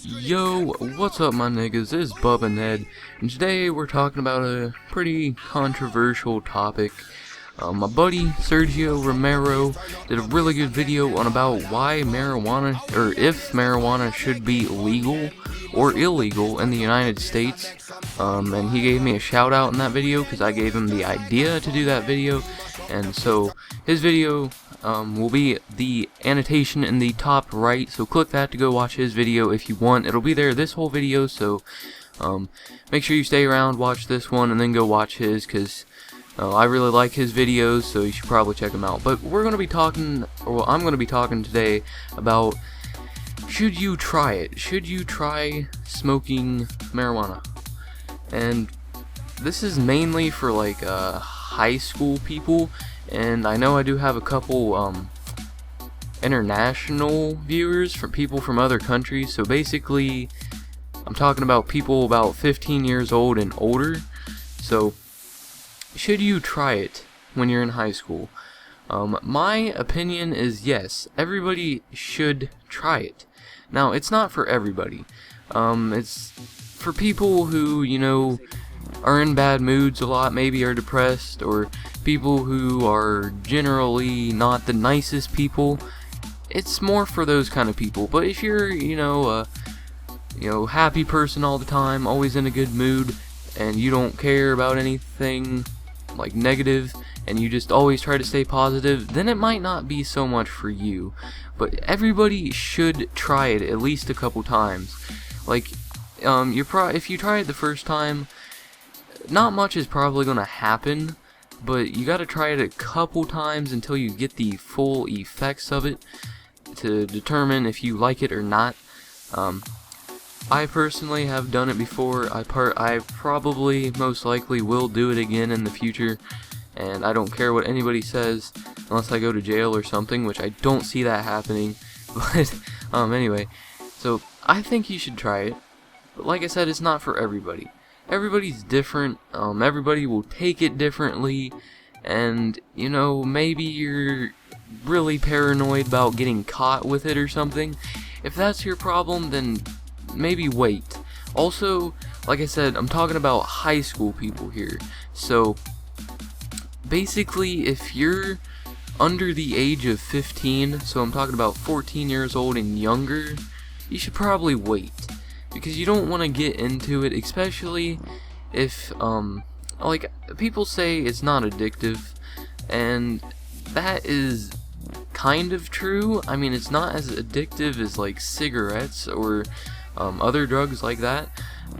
Yo, what's up my niggas, it's Bubba Ned, and today we're talking about a pretty controversial topic. My buddy Sergio Romero did a really good video on about why marijuana, or if marijuana should be legal or illegal in the United States, and he gave me a shout out in that video because I gave him the idea to do that video, and so his video will be the annotation in the top right, so click that to go watch his video if you want. It'll be there this whole video, so make sure you stay around, watch this one, and then go watch his, because I really like his videos, so you should probably check them out. But we're going to be talking, or I'm going to be talking today about, should you try it? Should you try smoking marijuana? And this is mainly for like high school people, and I know I do have a couple international viewers, for people from other countries. So basically I'm talking about people about 15 years old and older. So should you try it when you're in high school? My opinion is yes, everybody should try it. Now, it's not for everybody. It's for people who, you know, are in bad moods a lot, maybe are depressed, or people who are generally not the nicest people. It's more for those kind of people. But if you're, you know, happy person all the time, always in a good mood, and you don't care about anything like negative, and you just always try to stay positive, then it might not be so much for you. But everybody should try it at least a couple times. Like, if you try it the first time, not much is probably gonna happen, but you gotta try it a couple times until you get the full effects of it to determine if you like it or not. I personally have done it before. I probably most likely will do it again in the future, and I don't care what anybody says unless I go to jail or something, which I don't see that happening. But anyway, so I think you should try it. But like I said, it's not for everybody. Everybody's different. Everybody will take it differently, and you know, maybe you're really paranoid about getting caught with it or something. If that's your problem, then maybe wait. Also, like I said, I'm talking about high school people here. So basically, if you're under the age of 15, so I'm talking about 14 years old and younger, you should probably wait, because you don't want to get into it, especially if like people say it's not addictive, and that is kind of true. I mean, it's not as addictive as like cigarettes or other drugs like that,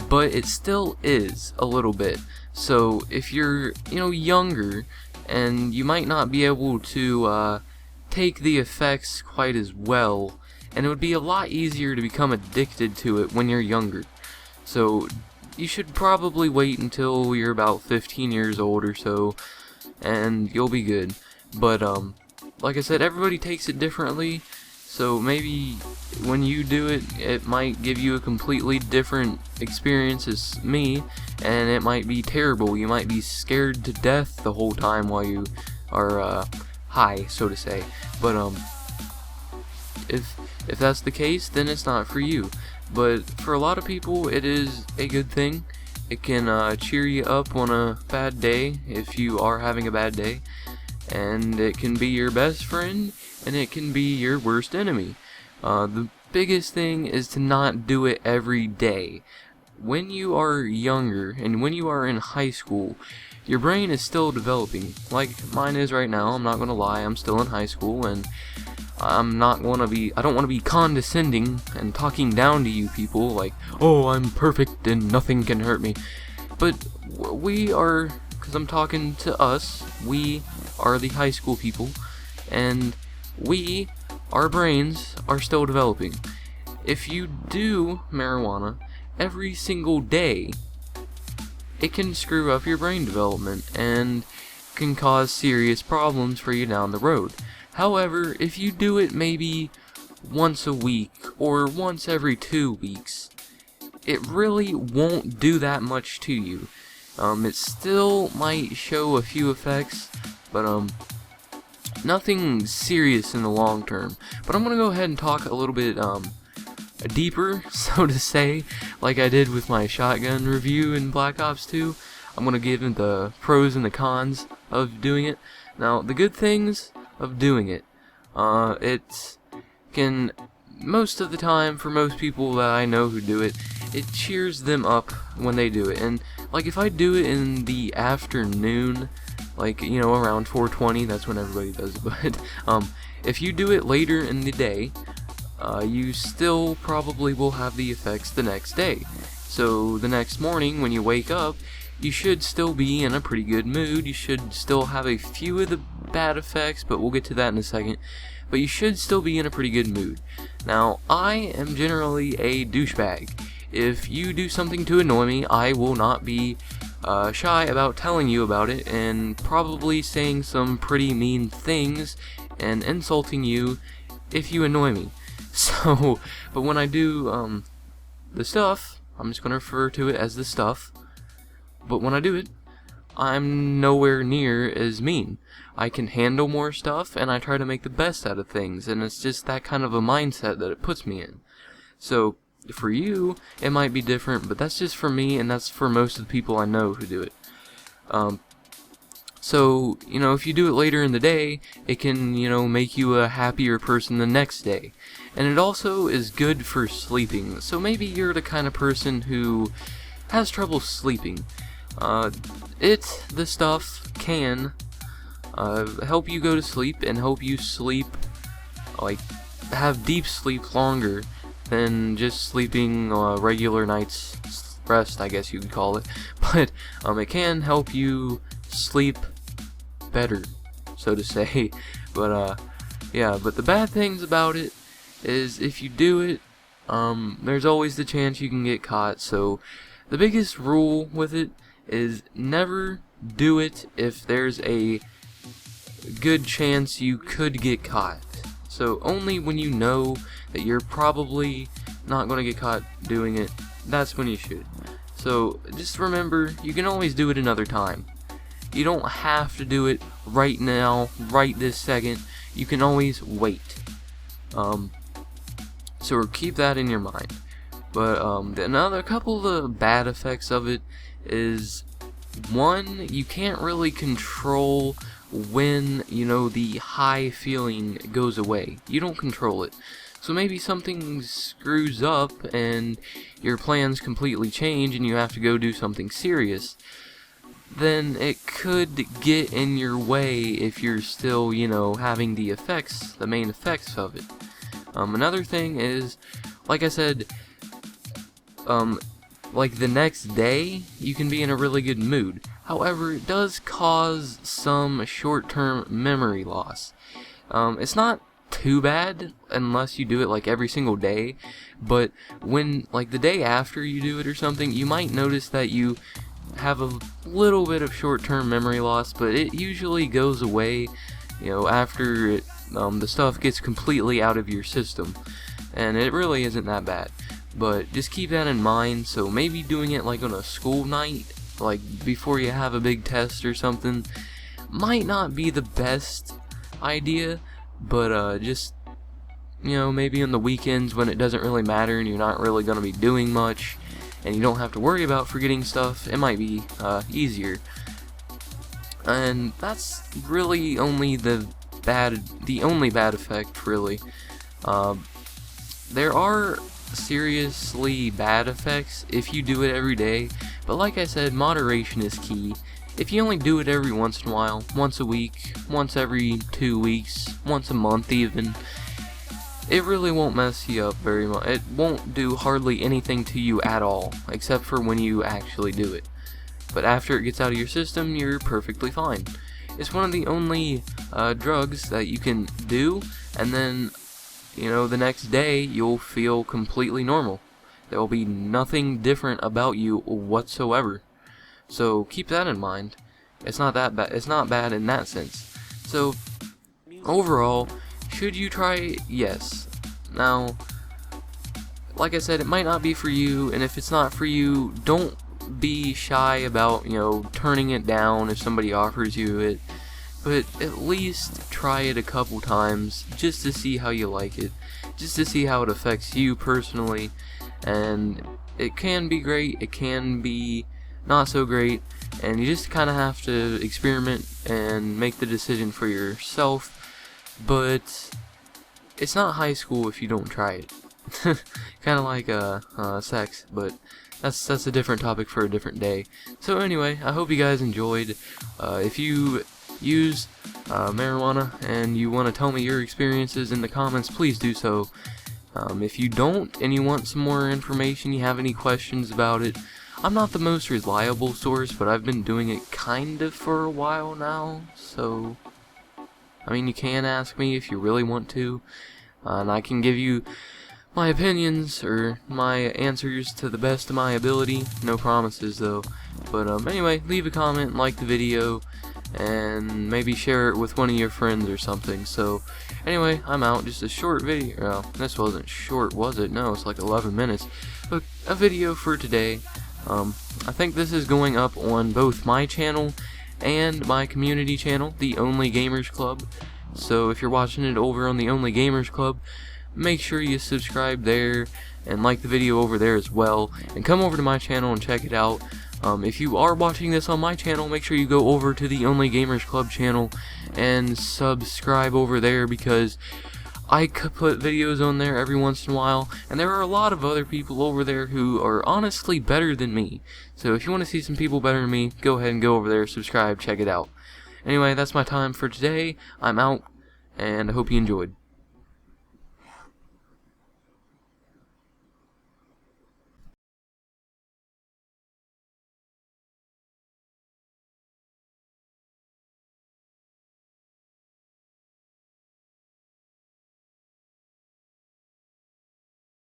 but it still is a little bit. So if you're, you know, younger, and you might not be able to take the effects quite as well, and it would be a lot easier to become addicted to it when you're younger. So you should probably wait until you're about 15 years old or so, and you'll be good. But like I said, everybody takes it differently, so maybe when you do it, it might give you a completely different experience as me, and it might be terrible. You might be scared to death the whole time while you are high, so to say. But if that's the case, then it's not for you. But for a lot of people, it is a good thing. It can cheer you up on a bad day, if you are having a bad day, and it can be your best friend, and it can be your worst enemy. The biggest thing is to not do it every day. When you are younger, and when you are in high school, your brain is still developing, like mine is right now. I'm not gonna lie, I'm still in high school, and I don't want to be condescending and talking down to you people like, oh, I'm perfect and nothing can hurt me. But we are, because I'm talking to us, we are the high school people, and our brains are still developing. If you do marijuana every single day, it can screw up your brain development and can cause serious problems for you down the road. However, if you do it maybe once a week or once every 2 weeks, it really won't do that much to you. It still might show a few effects, but nothing serious in the long term. But I'm gonna go ahead and talk a little bit deeper, so to say, like I did with my shotgun review in Black Ops 2. I'm gonna give it the pros and the cons of doing it. Now, the good things of doing it, it can, most of the time, for most people that I know who do it, it cheers them up when they do it. And like if I do it in the afternoon, like, you know, around 4:20, that's when everybody does it, but if you do it later in the day, you still probably will have the effects the next day. So the next morning when you wake up, you should still be in a pretty good mood. You should still have a few of the bad effects, but we'll get to that in a second. But you should still be in a pretty good mood. Now, I am generally a douchebag. If you do something to annoy me, I will not be shy about telling you about it, and probably saying some pretty mean things and insulting you if you annoy me. So, but when I do the stuff, I'm just going to refer to it as the stuff, but when I do it, I'm nowhere near as mean. I can handle more stuff, and I try to make the best out of things, and it's just that kind of a mindset that it puts me in. So, for you, it might be different, but that's just for me, and that's for most of the people I know who do it. So, you know, if you do it later in the day, it can, you know, make you a happier person the next day. And it also is good for sleeping. So maybe you're the kind of person who has trouble sleeping. The stuff can help you go to sleep and help you sleep, like, have deep sleep longer than just sleeping a regular night's rest, I guess you could call it. But it can help you sleep better, so to say. But yeah, but the bad things about it is if you do it, there's always the chance you can get caught. So the biggest rule with it is never do it if there's a good chance you could get caught. So only when you know that you're probably not going to get caught doing it, that's when you should. So just remember, you can always do it another time. You don't have to do it right now, right this second. You can always wait. So keep that in your mind. But another couple of the bad effects of it is, one, you can't really control when, you know, the high feeling goes away. You don't control it. So maybe something screws up and your plans completely change and you have to go do something serious. Then it could get in your way if you're still, you know, having the effects, the main effects of it. Another thing is, like I said, like the next day, you can be in a really good mood. However, it does cause some short-term memory loss. It's not too bad unless you do it like every single day, but when, like the day after you do it or something, you might notice that you have a little bit of short-term memory loss, but it usually goes away, you know, after it, the stuff gets completely out of your system, and it really isn't that bad. But just keep that in mind. So maybe doing it like on a school night, like before you have a big test or something, might not be the best idea, but just, you know, maybe on the weekends when it doesn't really matter and you're not really going to be doing much and you don't have to worry about forgetting stuff, it might be easier. And that's really only the only bad effect, really. There are seriously bad effects if you do it every day, but like I said, moderation is key. If you only do it every once in a while, once a week, once every 2 weeks, once a month even, it really won't mess you up very much. It won't do hardly anything to you at all, except for when you actually do it. But after it gets out of your system, you're perfectly fine. It's one of the only drugs that you can do, and then, you know, the next day you'll feel completely normal. There will be nothing different about you whatsoever. So keep that in mind. It's not that bad. It's not bad in that sense. So overall, should you try it? Yes. Now, like I said, it might not be for you, and if it's not for you, don't be shy about, you know, turning it down if somebody offers you it. but at least try it a couple times just to see how you like it, just to see how it affects you personally. And it can be great, it can be not so great, and you just kind of have to experiment and make the decision for yourself. But it's not high school if you don't try it. Kind of like sex, but that's a different topic for a different day. So anyway, I hope you guys enjoyed. If you use marijuana and you want to tell me your experiences in the comments, please do so. If you don't and you want some more information, you have any questions about it, I'm not the most reliable source, but I've been doing it kind of for a while now, so I mean, you can ask me if you really want to, and I can give you my opinions or my answers to the best of my ability. No promises though. But anyway, leave a comment, like the video, and maybe share it with one of your friends or something. So anyway, I'm out. Just a short video. Well, this wasn't short, was it? No, it's like 11 minutes. But a video for today. I think this is going up on both my channel and my community channel, the Only Gamers Club. So if you're watching it over on the Only Gamers Club, make sure you subscribe there and like the video over there as well, and come over to my channel and check it out. If you are watching this on my channel, make sure you go over to the Only Gamers Club channel and subscribe over there, because I could put videos on there every once in a while, and there are a lot of other people over there who are honestly better than me. So if you want to see some people better than me, go ahead and go over there, subscribe, check it out. Anyway, that's my time for today. I'm out, and I hope you enjoyed.